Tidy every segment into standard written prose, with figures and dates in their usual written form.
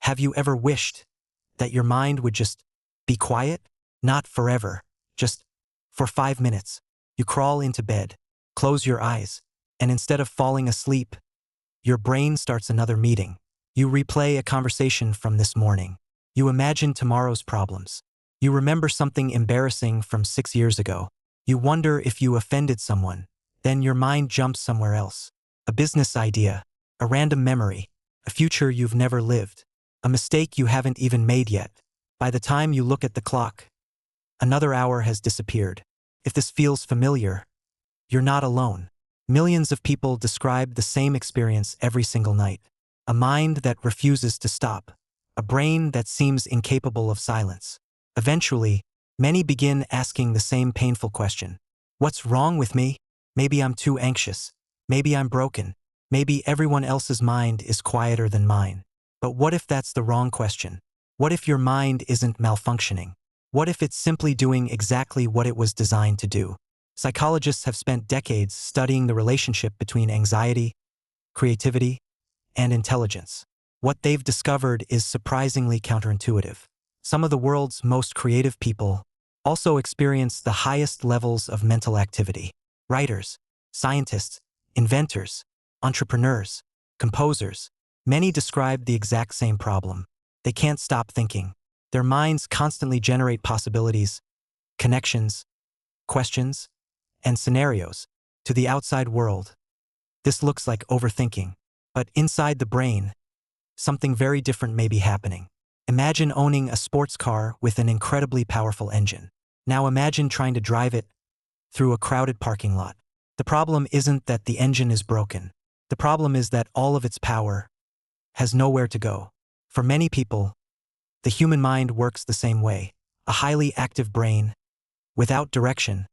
Have you ever wished that your mind would just be quiet? Not forever, just for 5 minutes. You crawl into bed, close your eyes, and instead of falling asleep, your brain starts another meeting. You replay a conversation from this morning. You imagine tomorrow's problems. You remember something embarrassing from 6 years ago. You wonder if you offended someone. Then your mind jumps somewhere else. A business idea, a random memory, a future you've never lived, a mistake you haven't even made yet. By the time you look at the clock, another hour has disappeared. If this feels familiar, you're not alone. Millions of people describe the same experience every single night. A mind that refuses to stop. A brain that seems incapable of silence. Eventually, many begin asking the same painful question. What's wrong with me? Maybe I'm too anxious. Maybe I'm broken. Maybe everyone else's mind is quieter than mine. But what if that's the wrong question? What if your mind isn't malfunctioning? What if it's simply doing exactly what it was designed to do? Psychologists have spent decades studying the relationship between anxiety, creativity, and intelligence. What they've discovered is surprisingly counterintuitive. Some of the world's most creative people also experience the highest levels of mental activity. Writers, scientists, inventors, entrepreneurs, composers, many describe the exact same problem. They can't stop thinking. Their minds constantly generate possibilities, connections, questions, and scenarios to the outside world. This looks like overthinking, but inside the brain, something very different may be happening. Imagine owning a sports car with an incredibly powerful engine. Now imagine trying to drive it through a crowded parking lot. The problem isn't that the engine is broken. The problem is that all of its power has nowhere to go. For many people, the human mind works the same way. A highly active brain, without direction,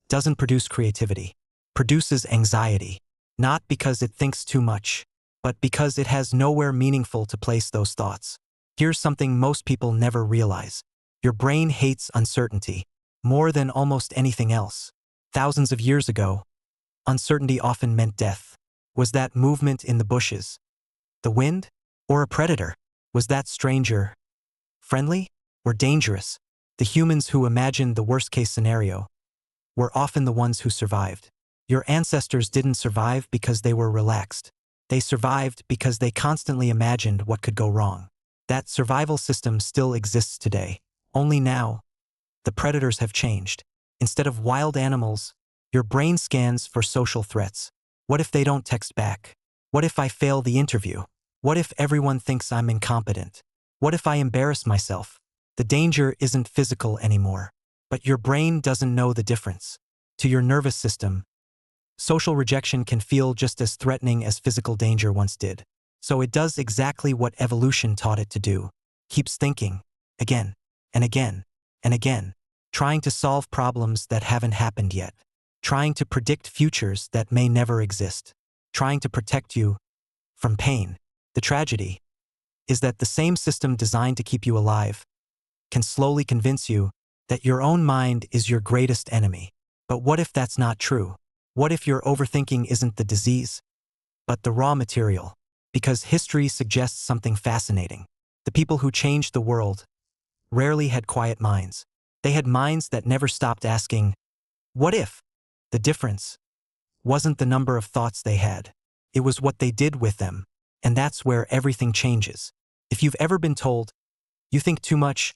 doesn't produce creativity, produces anxiety, not because it thinks too much, but because it has nowhere meaningful to place those thoughts. Here's something most people never realize. Your brain hates uncertainty more than almost anything else. Thousands of years ago, uncertainty often meant death. Was that movement in the bushes? The wind? Or a predator? Was that stranger friendly or dangerous? The humans who imagined the worst-case scenario were often the ones who survived. Your ancestors didn't survive because they were relaxed. They survived because they constantly imagined what could go wrong. That survival system still exists today. Only now, the predators have changed. Instead of wild animals, your brain scans for social threats. What if they don't text back? What if I fail the interview? What if everyone thinks I'm incompetent? What if I embarrass myself? The danger isn't physical anymore. But your brain doesn't know the difference. To your nervous system, social rejection can feel just as threatening as physical danger once did. So it does exactly what evolution taught it to do. Keeps thinking, again, and again, and again, trying to solve problems that haven't happened yet, trying to predict futures that may never exist, trying to protect you from pain. The tragedy is that the same system designed to keep you alive can slowly convince you that your own mind is your greatest enemy. But what if that's not true? What if your overthinking isn't the disease, but the raw material? Because history suggests something fascinating. The people who changed the world rarely had quiet minds. They had minds that never stopped asking, what if? The difference wasn't the number of thoughts they had. It was what they did with them. And that's where everything changes. If you've ever been told, you think too much,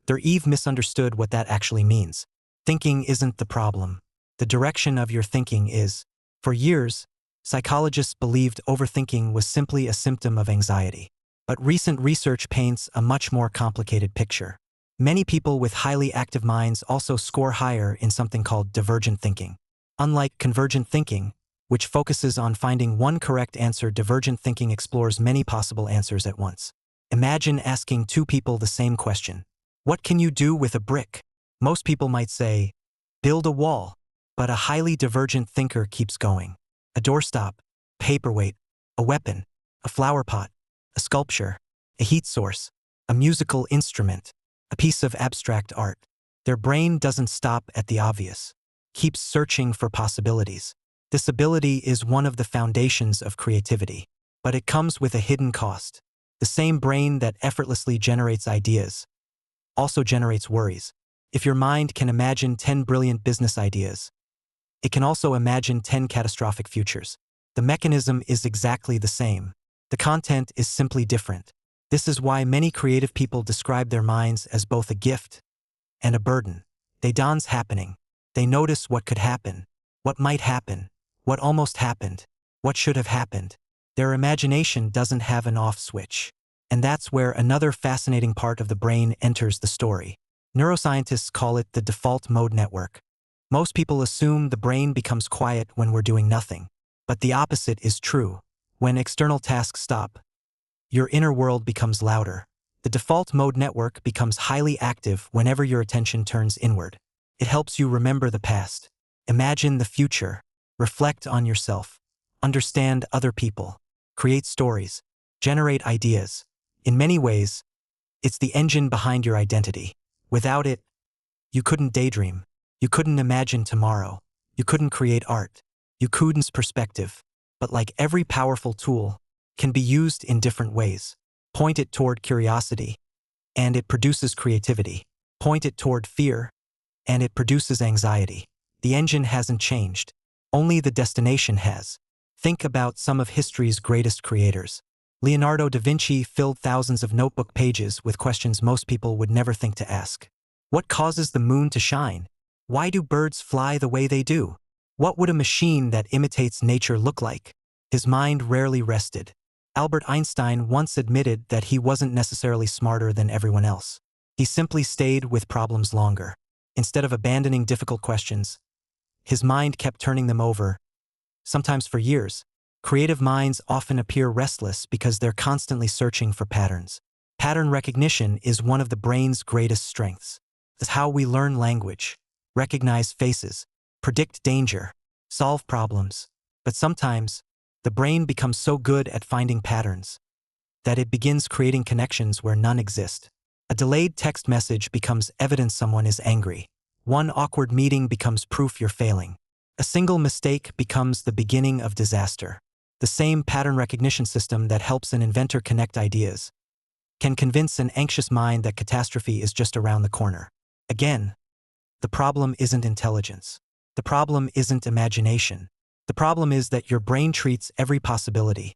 you've misunderstood what that actually means. Thinking isn't the problem. The direction of your thinking is. For years, psychologists believed overthinking was simply a symptom of anxiety. But recent research paints a much more complicated picture. Many people with highly active minds also score higher in something called divergent thinking. Unlike convergent thinking, which focuses on finding one correct answer, divergent thinking explores many possible answers at once. Imagine asking two people the same question. What can you do with a brick? Most people might say, build a wall. But a highly divergent thinker keeps going. A doorstop, paperweight, a weapon, a flower pot, a sculpture, a heat source, a musical instrument, a piece of abstract art. Their brain doesn't stop at the obvious. Keeps searching for possibilities. This ability is one of the foundations of creativity. But it comes with a hidden cost. The same brain that effortlessly generates ideas also generates worries. If your mind can imagine 10 brilliant business ideas, it can also imagine 10 catastrophic futures. The mechanism is exactly the same. The content is simply different. This is why many creative people describe their minds as both a gift and a burden. They dance happening. They notice what could happen, what might happen, what almost happened, what should have happened. Their imagination doesn't have an off switch. And that's where another fascinating part of the brain enters the story. Neuroscientists call it the default mode network. Most people assume the brain becomes quiet when we're doing nothing. But the opposite is true. When external tasks stop, your inner world becomes louder. The default mode network becomes highly active whenever your attention turns inward. It helps you remember the past, imagine the future, reflect on yourself, understand other people, create stories, generate ideas. In many ways, it's the engine behind your identity. Without it, you couldn't daydream, you couldn't imagine tomorrow, you couldn't create art, you couldn't perspective. But like every powerful tool, can be used in different ways. Point it toward curiosity, and it produces creativity. Point it toward fear, and it produces anxiety. The engine hasn't changed. Only the destination has. Think about some of history's greatest creators. Leonardo da Vinci filled thousands of notebook pages with questions most people would never think to ask. What causes the moon to shine? Why do birds fly the way they do? What would a machine that imitates nature look like? His mind rarely rested. Albert Einstein once admitted that he wasn't necessarily smarter than everyone else. He simply stayed with problems longer. Instead of abandoning difficult questions, his mind kept turning them over, sometimes for years. Creative minds often appear restless because they're constantly searching for patterns. Pattern recognition is one of the brain's greatest strengths. It's how we learn language, recognize faces, predict danger, solve problems. But sometimes, the brain becomes so good at finding patterns that it begins creating connections where none exist. A delayed text message becomes evidence someone is angry. One awkward meeting becomes proof you're failing. A single mistake becomes the beginning of disaster. The same pattern recognition system that helps an inventor connect ideas can convince an anxious mind that catastrophe is just around the corner. Again, the problem isn't intelligence. The problem isn't imagination. The problem is that your brain treats every possibility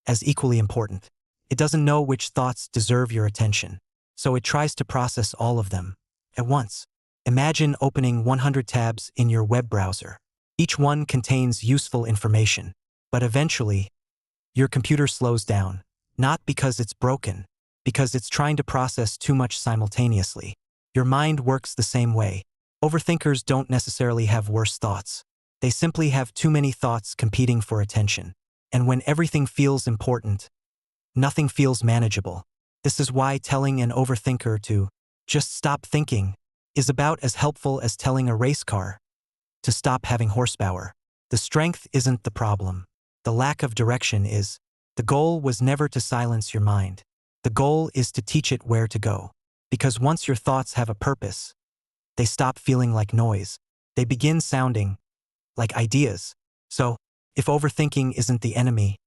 as equally important. It doesn't know which thoughts deserve your attention, so it tries to process all of them at once. Imagine opening 100 tabs in your web browser. Each one contains useful information, but eventually, your computer slows down, not because it's broken, because it's trying to process too much simultaneously. Your mind works the same way. Overthinkers don't necessarily have worse thoughts. They simply have too many thoughts competing for attention. And when everything feels important, nothing feels manageable. This is why telling an overthinker to just stop thinking is about as helpful as telling a race car to stop having horsepower. The strength isn't the problem. The lack of direction is. The goal was never to silence your mind. The goal is to teach it where to go. Because once your thoughts have a purpose, they stop feeling like noise. They begin sounding like ideas. So, if overthinking isn't the enemy,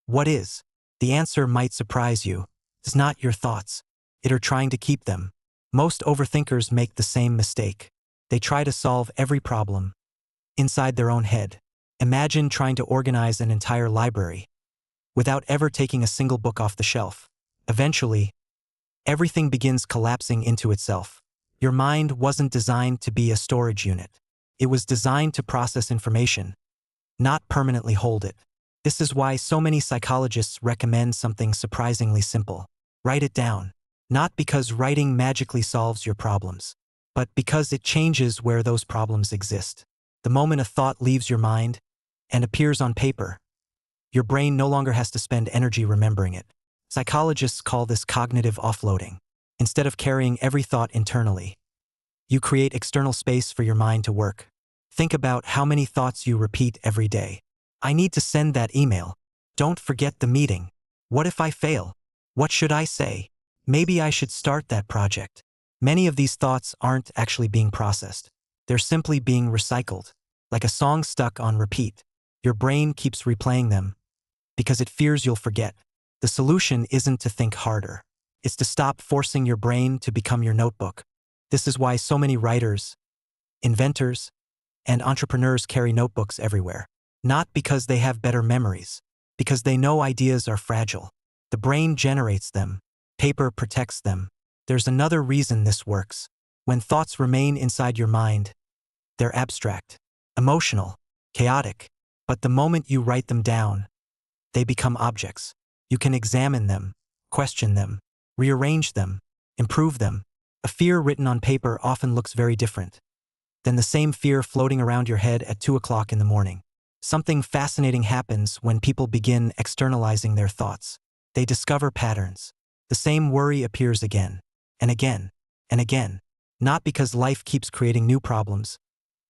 what is? The answer might surprise you. It's not your thoughts. It are trying to keep them. Most overthinkers make the same mistake. They try to solve every problem inside their own head. Imagine trying to organize an entire library without ever taking a single book off the shelf. Eventually, everything begins collapsing into itself. Your mind wasn't designed to be a storage unit. It was designed to process information, not permanently hold it. This is why so many psychologists recommend something surprisingly simple. Write it down. Not because writing magically solves your problems, but because it changes where those problems exist. The moment a thought leaves your mind and appears on paper, your brain no longer has to spend energy remembering it. Psychologists call this cognitive offloading. Instead of carrying every thought internally, you create external space for your mind to work. Think about how many thoughts you repeat every day. I need to send that email. Don't forget the meeting. What if I fail? What should I say? Maybe I should start that project. Many of these thoughts aren't actually being processed. They're simply being recycled, like a song stuck on repeat. Your brain keeps replaying them because it fears you'll forget. The solution isn't to think harder. It's to stop forcing your brain to become your notebook. This is why so many writers, inventors, and entrepreneurs carry notebooks everywhere. Not because they have better memories, because they know ideas are fragile. The brain generates them. Paper protects them. There's another reason this works. When thoughts remain inside your mind, they're abstract, emotional, chaotic. But the moment you write them down, they become objects. You can examine them, question them, rearrange them, improve them. A fear written on paper often looks very different than the same fear floating around your head at 2 o'clock in the morning. Something fascinating happens when people begin externalizing their thoughts. They discover patterns. The same worry appears again, and again, and again. Not because life keeps creating new problems,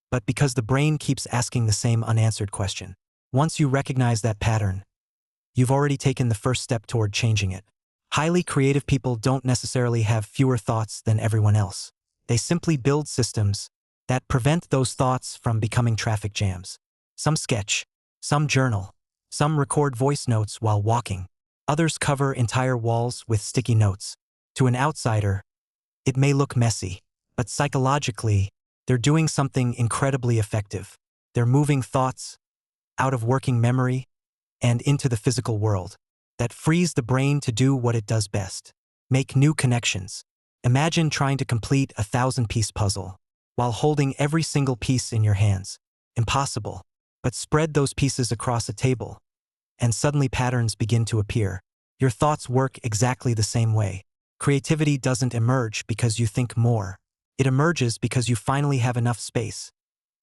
but because the brain keeps asking the same unanswered question. Once you recognize that pattern, you've already taken the first step toward changing it. Highly creative people don't necessarily have fewer thoughts than everyone else. They simply build systems that prevent those thoughts from becoming traffic jams. Some sketch, some journal, some record voice notes while walking. Others cover entire walls with sticky notes. To an outsider, it may look messy, but psychologically, they're doing something incredibly effective. They're moving thoughts out of working memory and into the physical world. That frees the brain to do what it does best: make new connections. Imagine trying to complete a 1,000-piece puzzle while holding every single piece in your hands. Impossible. But spread those pieces across a table, and suddenly patterns begin to appear. Your thoughts work exactly the same way. Creativity doesn't emerge because you think more. It emerges because you finally have enough space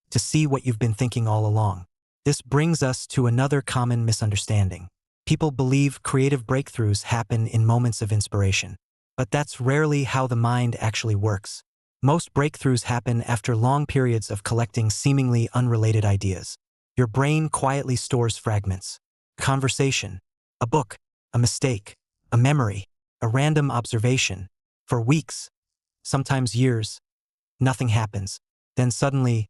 to see what you've been thinking all along. This brings us to another common misunderstanding. People believe creative breakthroughs happen in moments of inspiration. But that's rarely how the mind actually works. Most breakthroughs happen after long periods of collecting seemingly unrelated ideas. Your brain quietly stores fragments: a conversation, a book, a mistake, a memory, a random observation. For weeks, sometimes years, nothing happens. Then suddenly,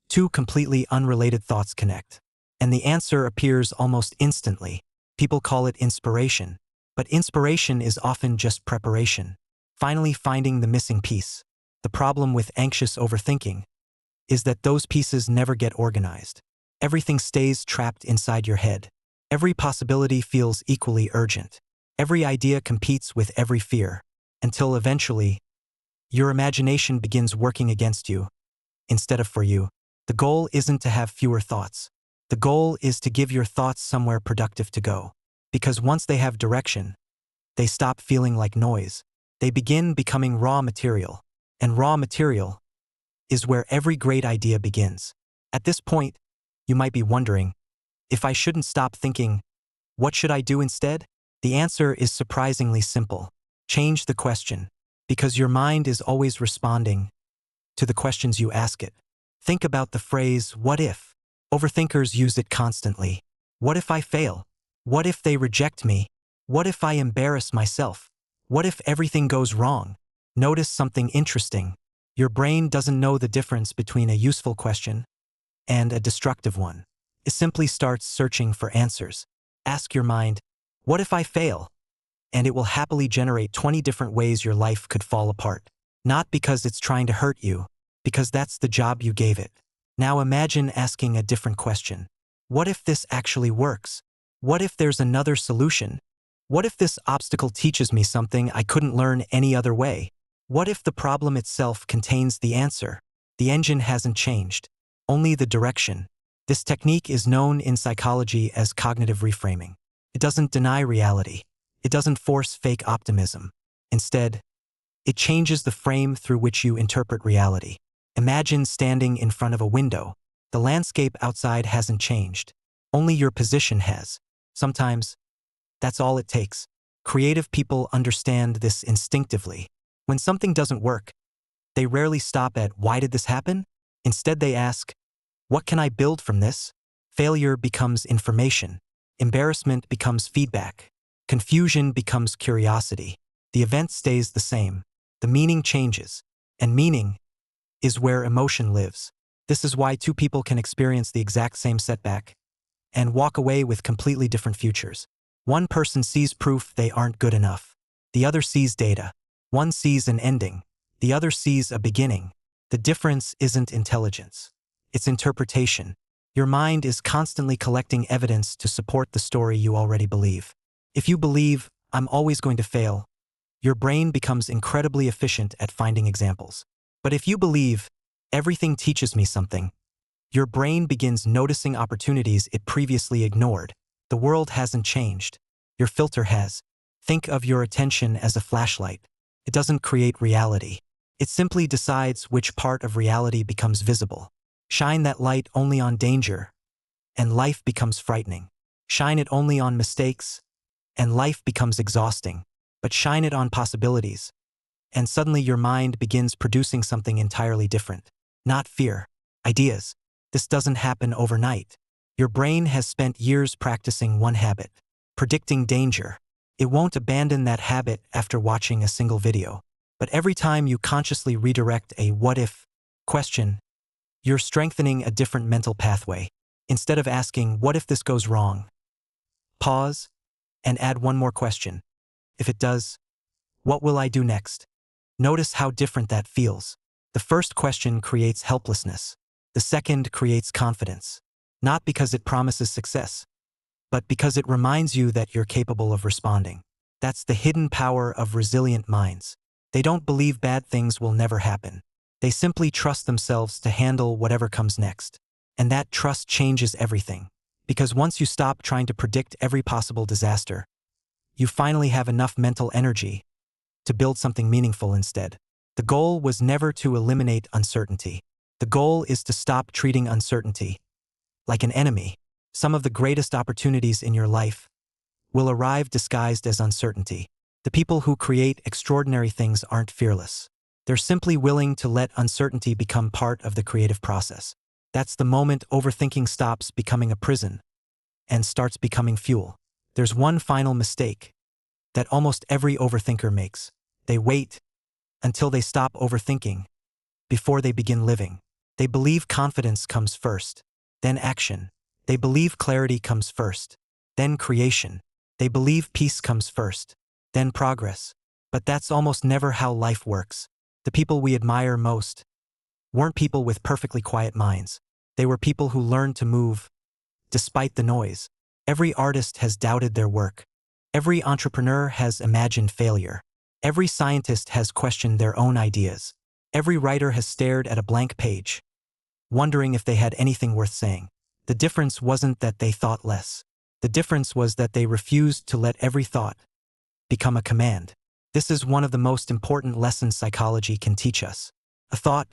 two completely unrelated thoughts connect. And the answer appears almost instantly. People call it inspiration. But inspiration is often just preparation. Finally finding the missing piece. The problem with anxious overthinking is that those pieces never get organized. Everything stays trapped inside your head. Every possibility feels equally urgent. Every idea competes with every fear, until eventually, your imagination begins working against you instead of for you. The goal isn't to have fewer thoughts. The goal is to give your thoughts somewhere productive to go. Because once they have direction, they stop feeling like noise. They begin becoming raw material. And raw material is where every great idea begins. At this point, you might be wondering, if I shouldn't stop thinking, what should I do instead? The answer is surprisingly simple. Change the question, because your mind is always responding to the questions you ask it. Think about the phrase, what if? Overthinkers use it constantly. What if I fail? What if they reject me? What if I embarrass myself? What if everything goes wrong? Notice something interesting. Your brain doesn't know the difference between a useful question and a destructive one. It simply starts searching for answers. Ask your mind, what if I fail? And it will happily generate 20 different ways your life could fall apart. Not because it's trying to hurt you, because that's the job you gave it. Now imagine asking a different question. What if this actually works? What if there's another solution? What if this obstacle teaches me something I couldn't learn any other way? What if the problem itself contains the answer? The engine hasn't changed, only the direction. This technique is known in psychology as cognitive reframing. It doesn't deny reality. It doesn't force fake optimism. Instead, it changes the frame through which you interpret reality. Imagine standing in front of a window. The landscape outside hasn't changed. Only your position has. Sometimes, that's all it takes. Creative people understand this instinctively. When something doesn't work, they rarely stop at, why did this happen? Instead they ask, what can I build from this? Failure becomes information. Embarrassment becomes feedback. Confusion becomes curiosity. The event stays the same. The meaning changes. And meaning is where emotion lives. This is why two people can experience the exact same setback and walk away with completely different futures. One person sees proof they aren't good enough. The other sees data. One sees an ending. The other sees a beginning. The difference isn't intelligence. It's interpretation. Your mind is constantly collecting evidence to support the story you already believe. If you believe, I'm always going to fail, your brain becomes incredibly efficient at finding examples. But if you believe, everything teaches me something, your brain begins noticing opportunities it previously ignored. The world hasn't changed. Your filter has. Think of your attention as a flashlight. It doesn't create reality. It simply decides which part of reality becomes visible. Shine that light only on danger, and life becomes frightening. Shine it only on mistakes, and life becomes exhausting. But shine it on possibilities, and suddenly your mind begins producing something entirely different. Not fear, ideas. This doesn't happen overnight. Your brain has spent years practicing one habit, predicting danger. It won't abandon that habit after watching a single video. But every time you consciously redirect a what-if question, you're strengthening a different mental pathway. Instead of asking, what if this goes wrong? Pause and add one more question. If it does, what will I do next? Notice how different that feels. The first question creates helplessness. The second creates confidence. Not because it promises success, but because it reminds you that you're capable of responding. That's the hidden power of resilient minds. They don't believe bad things will never happen. They simply trust themselves to handle whatever comes next. And that trust changes everything. Because once you stop trying to predict every possible disaster, you finally have enough mental energy to build something meaningful instead. The goal was never to eliminate uncertainty. The goal is to stop treating uncertainty like an enemy. Some of the greatest opportunities in your life will arrive disguised as uncertainty. The people who create extraordinary things aren't fearless. They're simply willing to let uncertainty become part of the creative process. That's the moment overthinking stops becoming a prison and starts becoming fuel. There's one final mistake that almost every overthinker makes. They wait until they stop overthinking before they begin living. They believe confidence comes first, then action. They believe clarity comes first, then creation. They believe peace comes first, then progress. But that's almost never how life works. The people we admire most weren't people with perfectly quiet minds. They were people who learned to move despite the noise. Every artist has doubted their work. Every entrepreneur has imagined failure. Every scientist has questioned their own ideas. Every writer has stared at a blank page, wondering if they had anything worth saying. The difference wasn't that they thought less. The difference was that they refused to let every thought become a command. This is one of the most important lessons psychology can teach us. A thought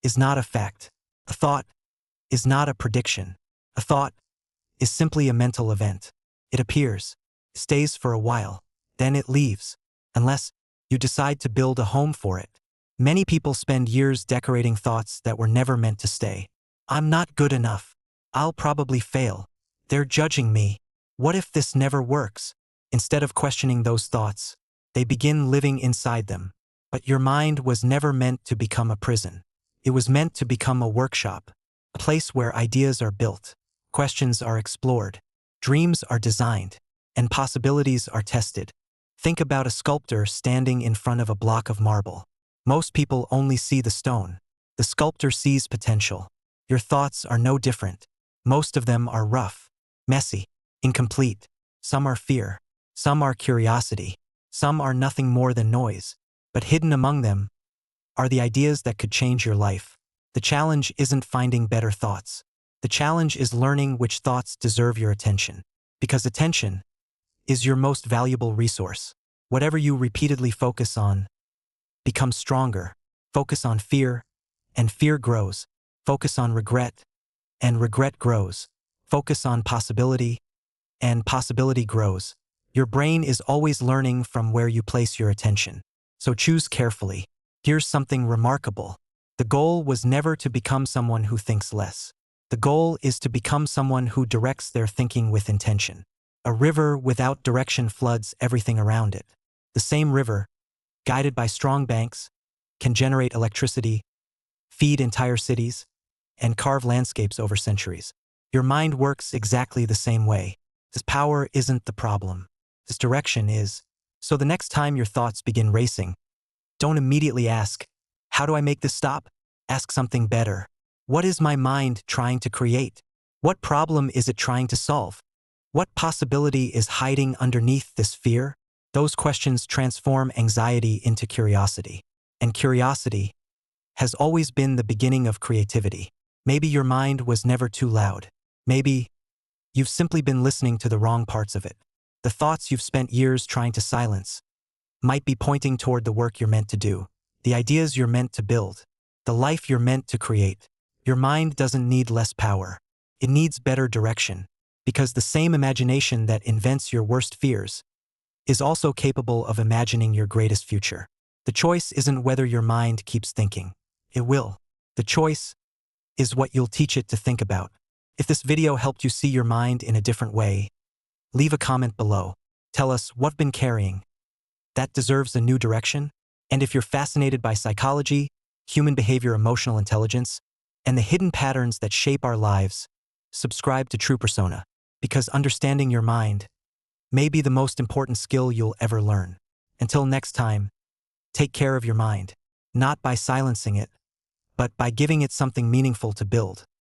is not a fact. A thought is not a prediction. A thought is simply a mental event. It appears, stays for a while, then it leaves, unless you decide to build a home for it. Many people spend years decorating thoughts that were never meant to stay. I'm not good enough. I'll probably fail. They're judging me. What if this never works? Instead of questioning those thoughts, they begin living inside them. But your mind was never meant to become a prison. It was meant to become a workshop, a place where ideas are built, questions are explored, dreams are designed, and possibilities are tested. Think about a sculptor standing in front of a block of marble. Most people only see the stone. The sculptor sees potential. Your thoughts are no different. Most of them are rough, messy, incomplete. Some are fear. Some are curiosity. Some are nothing more than noise. But hidden among them are the ideas that could change your life. The challenge isn't finding better thoughts. The challenge is learning which thoughts deserve your attention. Because attention is your most valuable resource. Whatever you repeatedly focus on becomes stronger. Focus on fear, and fear grows. Focus on regret, and regret grows. Focus on possibility, and possibility grows. Your brain is always learning from where you place your attention. So choose carefully. Here's something remarkable. The goal was never to become someone who thinks less. The goal is to become someone who directs their thinking with intention. A river without direction floods everything around it. The same river, guided by strong banks, can generate electricity, feed entire cities, and carve landscapes over centuries. Your mind works exactly the same way. This power isn't the problem. This direction is. So the next time your thoughts begin racing, don't immediately ask, how do I make this stop? Ask something better. What is my mind trying to create? What problem is it trying to solve? What possibility is hiding underneath this fear? Those questions transform anxiety into curiosity. And curiosity has always been the beginning of creativity. Maybe your mind was never too loud. Maybe you've simply been listening to the wrong parts of it. The thoughts you've spent years trying to silence might be pointing toward the work you're meant to do, the ideas you're meant to build, the life you're meant to create. Your mind doesn't need less power. It needs better direction, because the same imagination that invents your worst fears is also capable of imagining your greatest future. The choice isn't whether your mind keeps thinking. It will. The choice is what you'll teach it to think about. If this video helped you see your mind in a different way, leave a comment below. Tell us what you've been carrying that deserves a new direction. And if you're fascinated by psychology, human behavior, emotional intelligence, and the hidden patterns that shape our lives, subscribe to True Persona, because understanding your mind may be the most important skill you'll ever learn. Until next time, take care of your mind, not by silencing it, but by giving it something meaningful to build.